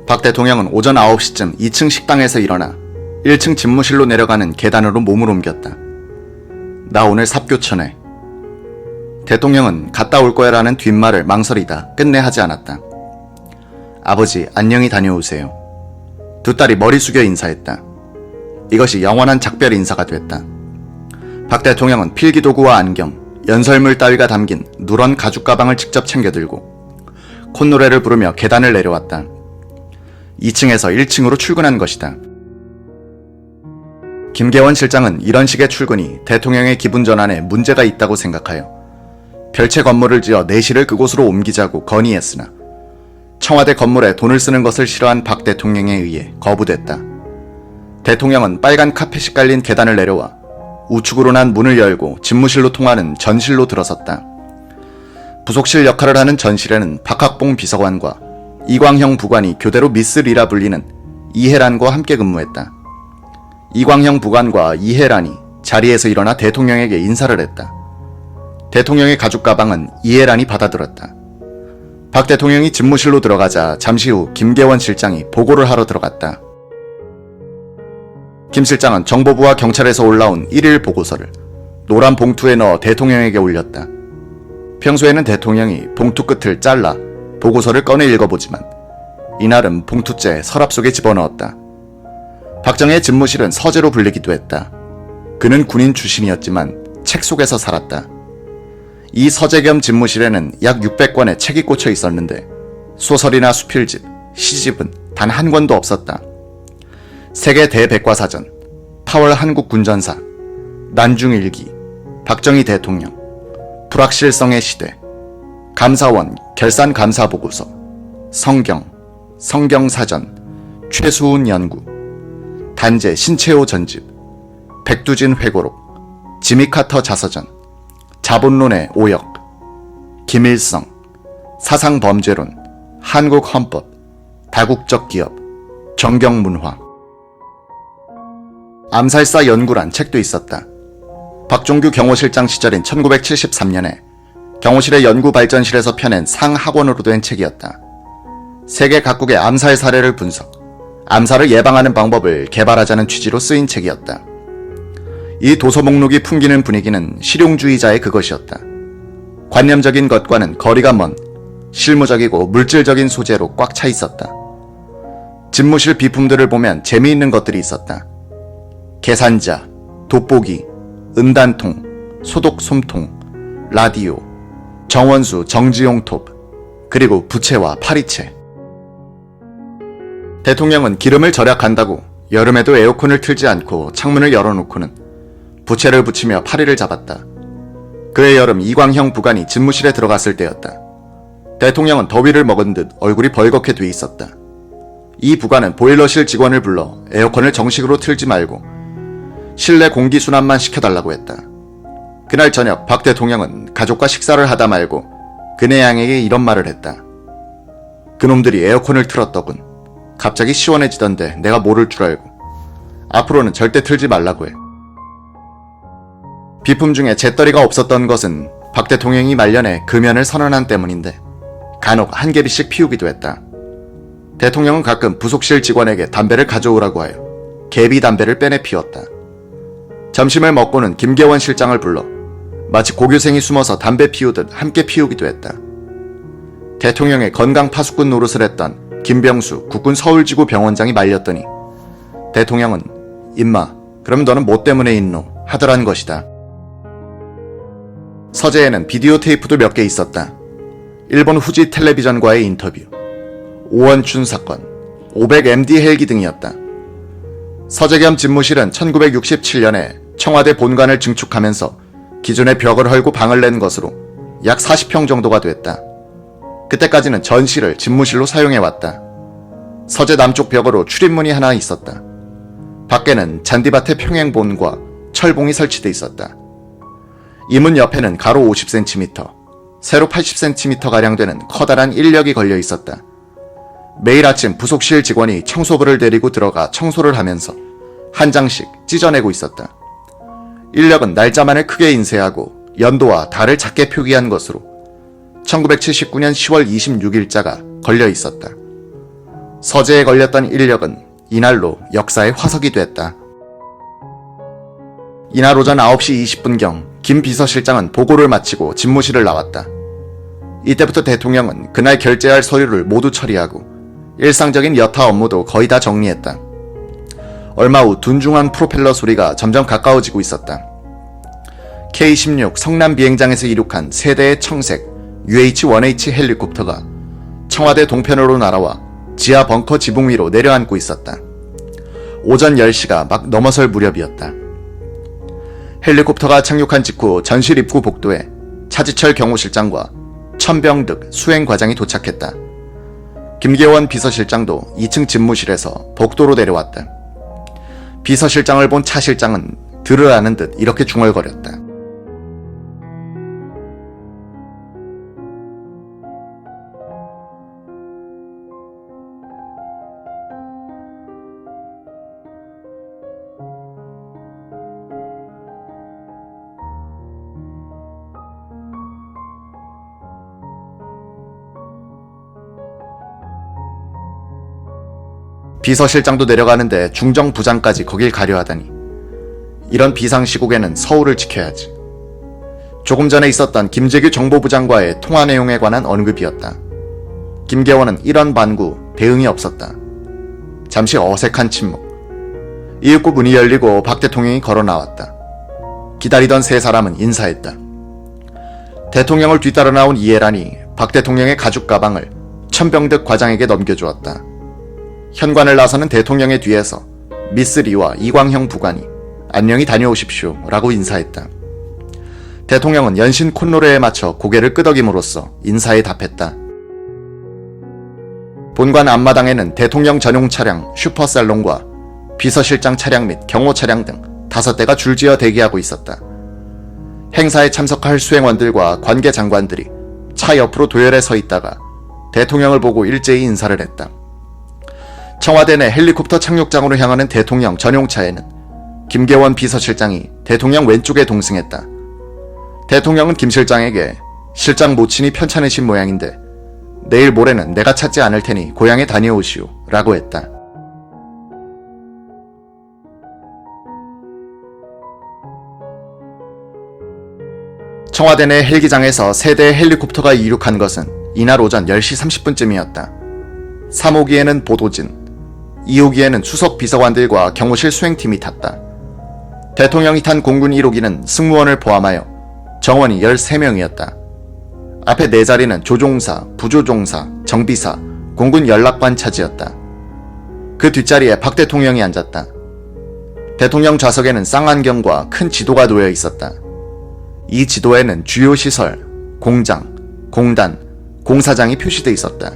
박 대통령은 오전 9시쯤 2층 식당에서 일어나 1층 집무실로 내려가는 계단으로 몸을 옮겼다. 나 오늘 삽교천해. 대통령은 갔다 올 거야 라는 뒷말을 망설이다 끝내 하지 않았다. 아버지 안녕히 다녀오세요. 두 딸이 머리 숙여 인사했다. 이것이 영원한 작별 인사가 됐다. 박 대통령은 필기도구와 안경, 연설물 따위가 담긴 누런 가죽 가방을 직접 챙겨 들고 콧노래를 부르며 계단을 내려왔다. 2층에서 1층으로 출근한 것이다. 김계원 실장은 이런 식의 출근이 대통령의 기분 전환에 문제가 있다고 생각하여 별채 건물을 지어 내실을 그곳으로 옮기자고 건의했으나 청와대 건물에 돈을 쓰는 것을 싫어한 박 대통령에 의해 거부됐다. 대통령은 빨간 카펫이 깔린 계단을 내려와 우측으로 난 문을 열고 집무실로 통하는 전실로 들어섰다. 부속실 역할을 하는 전실에는 박학봉 비서관과 이광형 부관이 교대로 미스 리라 불리는 이혜란과 함께 근무했다. 이광형 부관과 이혜란이 자리에서 일어나 대통령에게 인사를 했다. 대통령의 가죽 가방은 이혜란이 받아들었다. 박 대통령이 집무실로 들어가자 잠시 후 김계원 실장이 보고를 하러 들어갔다. 김 실장은 정보부와 경찰에서 올라온 1일 보고서를 노란 봉투에 넣어 대통령에게 올렸다. 평소에는 대통령이 봉투 끝을 잘라 보고서를 꺼내 읽어보지만 이날은 봉투째 서랍 속에 집어넣었다. 박정희의 집무실은 서재로 불리기도 했다. 그는 군인 출신이었지만 책 속에서 살았다. 이 서재 겸 집무실에는 약 600권의 책이 꽂혀 있었는데 소설이나 수필집, 시집은 단 한 권도 없었다. 세계 대백과사전, 8월 한국군전사, 난중일기, 박정희 대통령, 불확실성의 시대, 감사원 결산감사보고서, 성경, 성경사전, 최수훈 연구, 단재 신채호 전집, 백두진 회고록, 지미 카터 자서전, 자본론의 오역, 김일성, 사상범죄론, 한국헌법, 다국적 기업, 정경문화. 암살사 연구란 책도 있었다. 박종규 경호실장 시절인 1973년에 경호실의 연구발전실에서 펴낸 상학원으로 된 책이었다. 세계 각국의 암살 사례를 분석, 암살을 예방하는 방법을 개발하자는 취지로 쓰인 책이었다. 이 도서 목록이 풍기는 분위기는 실용주의자의 그것이었다. 관념적인 것과는 거리가 먼 실무적이고 물질적인 소재로 꽉 차 있었다. 집무실 비품들을 보면 재미있는 것들이 있었다. 계산자, 돋보기, 은단통, 소독 솜통, 라디오, 정원수 정지용 톱, 그리고 부채와 파리채. 대통령은 기름을 절약한다고 여름에도 에어컨을 틀지 않고 창문을 열어놓고는 부채를 붙이며 파리를 잡았다. 그해 여름 이광형 부관이 집무실에 들어갔을 때였다. 대통령은 더위를 먹은 듯 얼굴이 벌겋게 돼 있었다. 이 부관은 보일러실 직원을 불러 에어컨을 정식으로 틀지 말고 실내 공기순환만 시켜달라고 했다. 그날 저녁 박 대통령은 가족과 식사를 하다 말고 그네 양에게 이런 말을 했다. 그놈들이 에어컨을 틀었더군. 갑자기 시원해지던데 내가 모를 줄 알고. 앞으로는 절대 틀지 말라고 해. 비품 중에 재떨이가 없었던 것은 박 대통령이 말년에 금연을 선언한 때문인데 간혹 한 개비씩 피우기도 했다. 대통령은 가끔 부속실 직원에게 담배를 가져오라고 하여 개비 담배를 빼내 피웠다. 점심을 먹고는 김계원 실장을 불러 마치 고교생이 숨어서 담배 피우듯 함께 피우기도 했다. 대통령의 건강 파수꾼 노릇을 했던 김병수 국군 서울지구 병원장이 말렸더니 대통령은 임마 그럼 너는 뭐 때문에 있노 하더란 것이다. 서재에는 비디오 테이프도 몇 개 있었다. 일본 후지 텔레비전과의 인터뷰, 오원춘 사건, 500MD 헬기 등이었다. 서재 겸 집무실은 1967년에 청와대 본관을 증축하면서 기존의 벽을 헐고 방을 낸 것으로 약 40평 정도가 됐다. 그때까지는 전실을 집무실로 사용해왔다. 서재 남쪽 벽으로 출입문이 하나 있었다. 밖에는 잔디밭의 평행본과 철봉이 설치돼 있었다. 이 문 옆에는 가로 50cm, 세로 80cm가량 되는 커다란 인력이 걸려 있었다. 매일 아침 부속실 직원이 청소부를 데리고 들어가 청소를 하면서 한 장씩 찢어내고 있었다. 인력은 날짜만을 크게 인쇄하고 연도와 달을 작게 표기한 것으로 1979년 10월 26일자가 걸려 있었다. 서재에 걸렸던 인력은 이날로 역사의 화석이 됐다. 이날 오전 9시 20분경 김 비서실장은 보고를 마치고 집무실을 나왔다. 이때부터 대통령은 그날 결제할 서류를 모두 처리하고 일상적인 여타 업무도 거의 다 정리했다. 얼마 후 둔중한 프로펠러 소리가 점점 가까워지고 있었다. K-16 성남 비행장에서 이륙한 세대의 청색 UH-1H 헬리콥터가 청와대 동편으로 날아와 지하 벙커 지붕 위로 내려앉고 있었다. 오전 10시가 막 넘어설 무렵이었다. 헬리콥터가 착륙한 직후 전실 입구 복도에 차지철 경호실장과 천병득 수행과장이 도착했다. 김계원 비서실장도 2층 집무실에서 복도로 내려왔다. 비서실장을 본 차실장은 들으라는 듯 이렇게 중얼거렸다. 비서실장도 내려가는데 중정부장까지 거길 가려 하다니. 이런 비상시국에는 서울을 지켜야지. 조금 전에 있었던 김재규 정보부장과의 통화 내용에 관한 언급이었다. 김계원은 이런 반구, 대응이 없었다. 잠시 어색한 침묵. 이윽고 문이 열리고 박 대통령이 걸어 나왔다. 기다리던 세 사람은 인사했다. 대통령을 뒤따라 나온 이해란이 박 대통령의 가죽 가방을 천병득 과장에게 넘겨주었다. 현관을 나서는 대통령의 뒤에서 미스 리와 이광형 부관이 안녕히 다녀오십시오 라고 인사했다. 대통령은 연신 콧노래에 맞춰 고개를 끄덕임으로써 인사에 답했다. 본관 앞마당에는 대통령 전용 차량 슈퍼살롱과 비서실장 차량 및 경호 차량 등 5대가 줄지어 대기하고 있었다. 행사에 참석할 수행원들과 관계 장관들이 차 옆으로 도열해 서 있다가 대통령을 보고 일제히 인사를 했다. 청와대 내 헬리콥터 착륙장으로 향하는 대통령 전용차에는 김계원 비서실장이 대통령 왼쪽에 동승했다. 대통령은 김 실장에게 실장 모친이 편찮으신 모양인데 내일 모레는 내가 찾지 않을 테니 고향에 다녀오시오 라고 했다. 청와대 내 헬기장에서 세대의 헬리콥터가 이륙한 것은 이날 오전 10시 30분쯤이었다. 3호기에는 보도진, 2호기에는 수석 비서관들과 경호실 수행팀이 탔다. 대통령이 탄 공군 1호기는 승무원을 포함하여 정원이 13명이었다. 앞에 4자리는 조종사, 부조종사, 정비사, 공군 연락관 차지였다. 그 뒷자리에 박 대통령이 앉았다. 대통령 좌석에는 쌍안경과 큰 지도가 놓여 있었다. 이 지도에는 주요 시설, 공장, 공단, 공사장이 표시돼 있었다.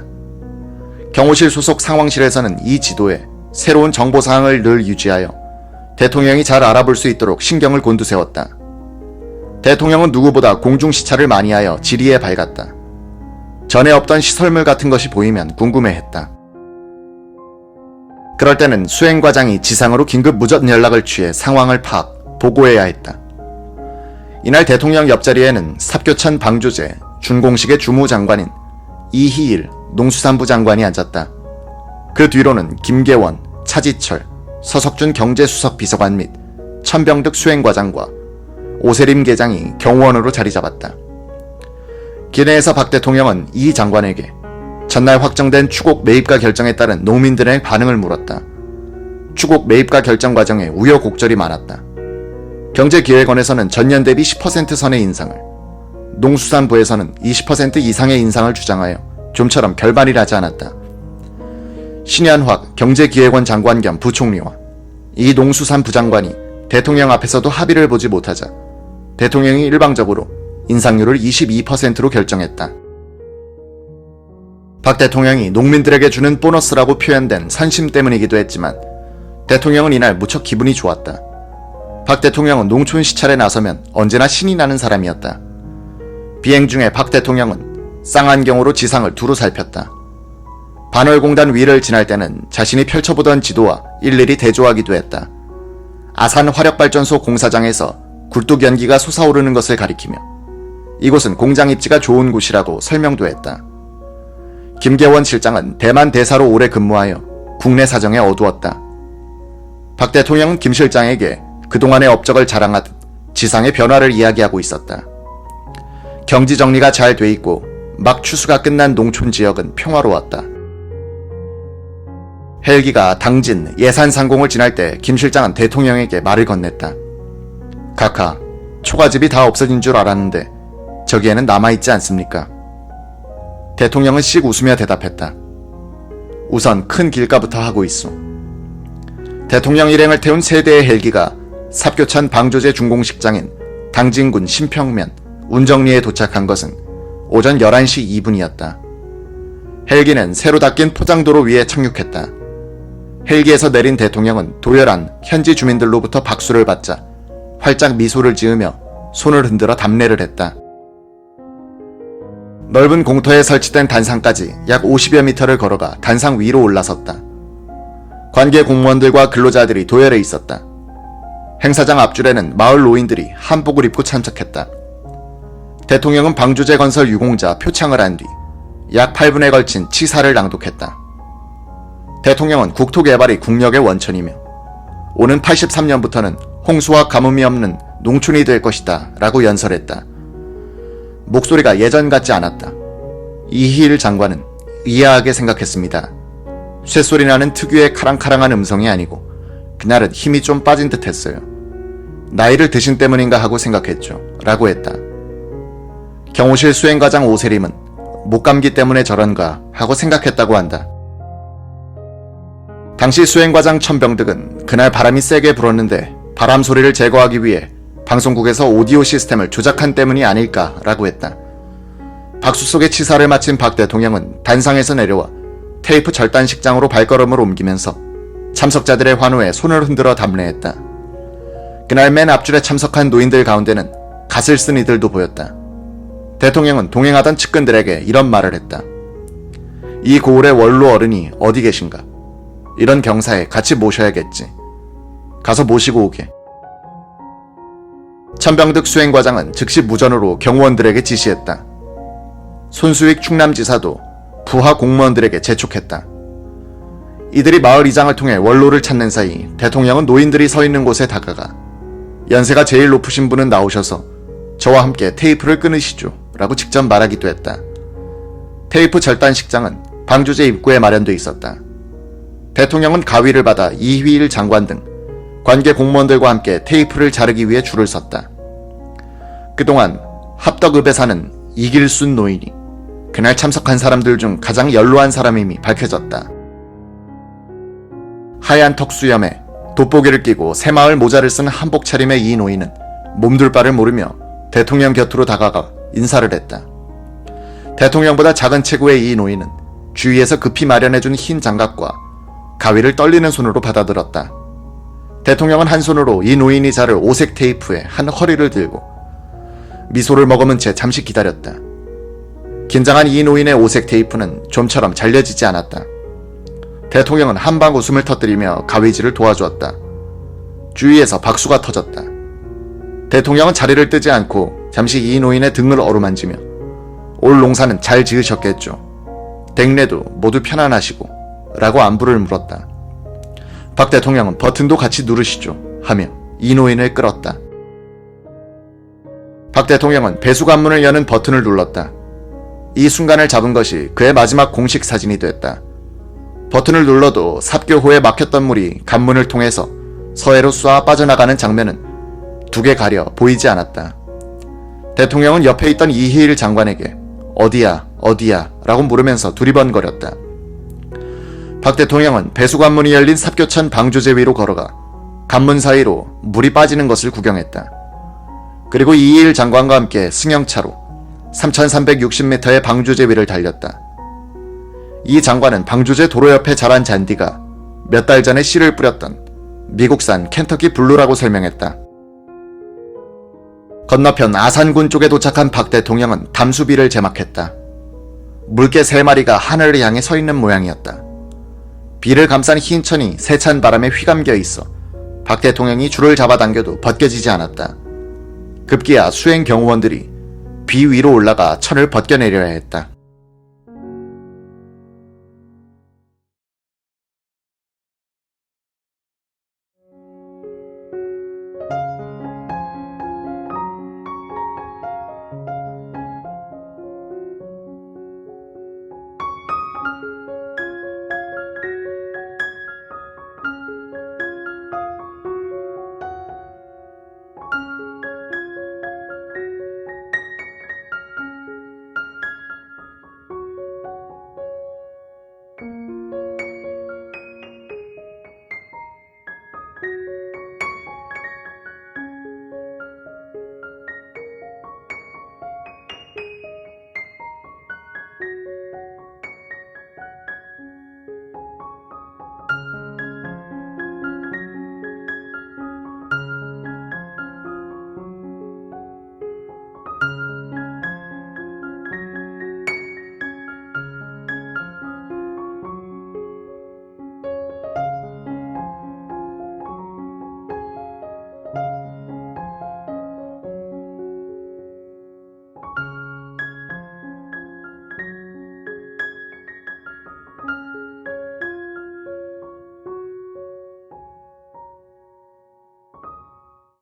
경호실 소속 상황실에서는 이 지도에 새로운 정보사항을 늘 유지하여 대통령이 잘 알아볼 수 있도록 신경을 곤두세웠다. 대통령은 누구보다 공중시찰을 많이 하여 지리에 밝았다. 전에 없던 시설물 같은 것이 보이면 궁금해했다. 그럴 때는 수행과장이 지상으로 긴급 무전 연락을 취해 상황을 파악, 보고해야 했다. 이날 대통령 옆자리에는 삽교천 방조제 준공식의 주무장관인 이희일 농수산부 장관이 앉았다. 그 뒤로는 김계원, 차지철, 서석준 경제수석 비서관 및 천병득 수행과장과 오세림 계장이 경호원으로 자리 잡았다. 기내에서 박 대통령은 이 장관에게 전날 확정된 추곡 매입가 결정에 따른 농민들의 반응을 물었다. 추곡 매입가 결정 과정에 우여곡절이 많았다. 경제기획원에서는 전년 대비 10% 선의 인상을, 농수산부에서는 20% 이상의 인상을 주장하여 좀처럼 결반이 나지 않았다. 신현확 경제기획원 장관 겸 부총리와 이 농수산부 장관이 대통령 앞에서도 합의를 보지 못하자 대통령이 일방적으로 인상률을 22%로 결정했다. 박 대통령이 농민들에게 주는 보너스라고 표현된 선심 때문이기도 했지만 대통령은 이날 무척 기분이 좋았다. 박 대통령은 농촌 시찰에 나서면 언제나 신이 나는 사람이었다. 비행 중에 박 대통령은 쌍안경으로 지상을 두루 살폈다. 반월공단 위를 지날 때는 자신이 펼쳐보던 지도와 일일이 대조하기도 했다. 아산 화력발전소 공사장에서 굴뚝 연기가 솟아오르는 것을 가리키며 이곳은 공장 입지가 좋은 곳이라고 설명도 했다. 김계원 실장은 대만 대사로 오래 근무하여 국내 사정에 어두웠다. 박 대통령은 김 실장에게 그동안의 업적을 자랑하듯 지상의 변화를 이야기하고 있었다. 경지 정리가 잘 돼 있고 막 추수가 끝난 농촌 지역은 평화로웠다. 헬기가 당진 예산 상공을 지날 때 김 실장은 대통령에게 말을 건넸다. 카카, 초가집이 다 없어진 줄 알았는데 저기에는 남아있지 않습니까? 대통령은 씩 웃으며 대답했다. 우선 큰 길가부터 하고 있소. 대통령 일행을 태운 세 대의 헬기가 삽교천 방조제 중공식장인 당진군 신평면 운정리에 도착한 것은 오전 11시 2분이었다. 헬기는 새로 닦인 포장도로 위에 착륙했다. 헬기에서 내린 대통령은 도열한 현지 주민들로부터 박수를 받자 활짝 미소를 지으며 손을 흔들어 답례를 했다. 넓은 공터에 설치된 단상까지 약 50여 미터를 걸어가 단상 위로 올라섰다. 관계 공무원들과 근로자들이 도열해 있었다. 행사장 앞줄에는 마을 노인들이 한복을 입고 참석했다. 대통령은 방조제 건설 유공자 표창을 한 뒤 약 8분에 걸친 치사를 낭독했다. 대통령은 국토개발이 국력의 원천이며 오는 83년부터는 홍수와 가뭄이 없는 농촌이 될 것이다 라고 연설했다. 목소리가 예전 같지 않았다. 이희일 장관은 의아하게 생각했습니다. 쇳소리 나는 특유의 카랑카랑한 음성이 아니고 그날은 힘이 좀 빠진 듯 했어요. 나이를 드신 때문인가 하고 생각했죠. 라고 했다. 경호실 수행과장 오세림은 목감기 때문에 저런가 하고 생각했다고 한다. 당시 수행과장 천병득은 그날 바람이 세게 불었는데 바람 소리를 제거하기 위해 방송국에서 오디오 시스템을 조작한 때문이 아닐까라고 했다. 박수 속에 치사를 마친 박 대통령은 단상에서 내려와 테이프 절단식장으로 발걸음을 옮기면서 참석자들의 환호에 손을 흔들어 답례했다. 그날 맨 앞줄에 참석한 노인들 가운데는 갓을 쓴 이들도 보였다. 대통령은 동행하던 측근들에게 이런 말을 했다. 이 고을의 원로 어른이 어디 계신가? 이런 경사에 같이 모셔야겠지. 가서 모시고 오게. 천병득 수행과장은 즉시 무전으로 경호원들에게 지시했다. 손수익 충남지사도 부하 공무원들에게 재촉했다. 이들이 마을 이장을 통해 원로를 찾는 사이 대통령은 노인들이 서 있는 곳에 다가가 연세가 제일 높으신 분은 나오셔서 저와 함께 테이프를 끊으시죠 라고 직접 말하기도 했다. 테이프 절단식장은 방조제 입구에 마련돼 있었다. 대통령은 가위를 받아 이휘일 장관 등 관계 공무원들과 함께 테이프를 자르기 위해 줄을 섰다. 그동안 합덕읍에 사는 이길순 노인이 그날 참석한 사람들 중 가장 연로한 사람임이 밝혀졌다. 하얀 턱수염에 돋보기를 끼고 새마을 모자를 쓴 한복 차림의 이 노인은 몸둘 바를 모르며 대통령 곁으로 다가가 인사를 했다. 대통령보다 작은 체구의 이 노인은 주위에서 급히 마련해준 흰 장갑과 가위를 떨리는 손으로 받아들었다. 대통령은 한 손으로 이 노인이 자를 오색 테이프에 한 허리를 들고 미소를 머금은 채 잠시 기다렸다. 긴장한 이 노인의 오색 테이프는 좀처럼 잘려지지 않았다. 대통령은 한방 웃음을 터뜨리며 가위질을 도와주었다. 주위에서 박수가 터졌다. 대통령은 자리를 뜨지 않고 잠시 이 노인의 등을 어루만지며 올 농사는 잘 지으셨겠죠. 댁내도 모두 편안하시고 라고 안부를 물었다. 박 대통령은 버튼도 같이 누르시죠 하며 이 노인을 끌었다. 박 대통령은 배수관문을 여는 버튼을 눌렀다. 이 순간을 잡은 것이 그의 마지막 공식 사진이 됐다. 버튼을 눌러도 삽교호에 막혔던 물이 관문을 통해서 서해로 쏴 빠져나가는 장면은 두개 가려 보이지 않았다. 대통령은 옆에 있던 이희일 장관에게 어디야 어디야 라고 물으면서 두리번거렸다. 박 대통령은 배수관문이 열린 삽교천 방조제 위로 걸어가 관문 사이로 물이 빠지는 것을 구경했다. 그리고 이희일 장관과 함께 승용차로 3360m의 방조제 위를 달렸다. 이 장관은 방조제 도로 옆에 자란 잔디가 몇 달 전에 씨를 뿌렸던 미국산 켄터키 블루라고 설명했다. 건너편 아산군 쪽에 도착한 박 대통령은 담수비를 제막했다. 물개 3마리가 하늘을 향해 서 있는 모양이었다. 비를 감싼 흰 천이 세찬 바람에 휘감겨 있어 박 대통령이 줄을 잡아당겨도 벗겨지지 않았다. 급기야 수행 경호원들이 비 위로 올라가 천을 벗겨내려야 했다.